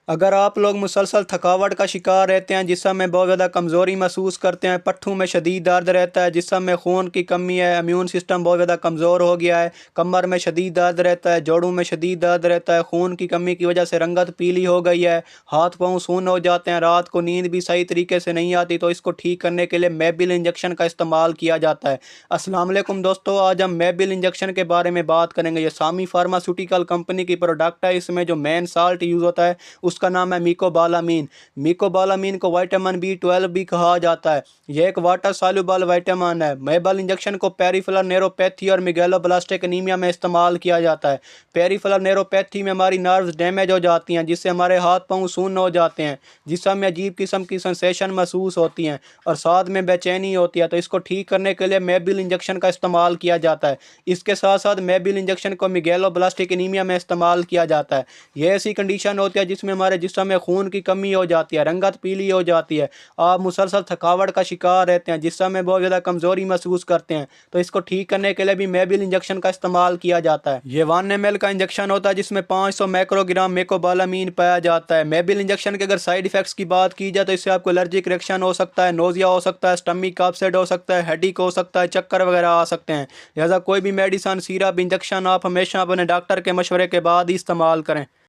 अगर आप लोग मुसलसल थकावट का शिकार रहते हैं, जिसम में बहुत ज़्यादा कमज़ोरी महसूस करते हैं, पट्ठों में शदीद दर्द रहता है, जिसम में खून की कमी है, इम्यून सिस्टम बहुत ज़्यादा कमज़ोर हो गया है, कमर में शदीद दर्द रहता है, जोड़ों में शदीद दर्द रहता है, खून की कमी की वजह से रंगत पीली हो गई है, हाथ पाँव सून हो जाते हैं, रात को नींद भी सही तरीके से नहीं आती, तो इसको ठीक करने के लिए मेबिल इंजेक्शन का इस्तेमाल किया जाता है। अस्सलाम वालेकुम दोस्तों, आज हम मेबिल इंजेक्शन के बारे में बात करेंगे। ये सामी फार्मास्यूटिकल कंपनी की प्रोडक्ट है। इसमें जो मेन साल्ट यूज़ होता है उसका नाम है मिकोबालामीन। मिकोबालामीन को विटामिन B12 भी कहा जाता है। यह एक वाटर सॉल्युबल विटामिन है। मेबल इंजेक्शन को पेरिफेरल न्यूरोपैथी और मेगालोब्लास्टिक एनीमिया में इस्तेमाल किया जाता है। पेरिफेरल न्यूरोपैथी में हमारी नर्व्स डैमेज हो जाती हैं, जिससे हमारे हाथ पाँव सून हो जाते हैं, जिससे हमें अजीब किस्म की सेंसेशन महसूस होती हैं और साथ में बेचैनी होती है। तो इसको ठीक करने के लिए मेबिल इंजेक्शन का इस्तेमाल किया जाता है। इसके साथ साथ मेबिल इंजेक्शन को मेगालोब्लास्टिक एनीमिया में इस्तेमाल किया जाता है। यह ऐसी कंडीशन होती है जिसमें हमारे जिस्म में खून की कमी हो जाती है, रंगत पीली हो जाती है, आप मुसलसल थकावट का शिकार रहते हैं, जिसम में बहुत ज़्यादा कमज़ोरी महसूस करते हैं। तो इसको ठीक करने के लिए भी मेबिल इंजेक्शन का इस्तेमाल किया जाता है। ये 1 ml का इंजेक्शन होता है, जिसमें 500 माइक्रोग्राम मेकोबालामीन पाया जाता है। मेबिल इंजेक्शन के अगर साइड इफेक्ट्स की बात की जाए तो इससे आपको एलर्जिक रिएक्शन हो सकता है, नोजिया हो सकता है, स्टमक अपसेट हो सकता है, हेडेक हो सकता है, चक्कर वगैरह आ सकते हैं। लिहाजा कोई भी मेडिसन, सिरप, इंजेक्शन आप हमेशा अपने डॉक्टर के मशवरे के बाद ही इस्तेमाल करें।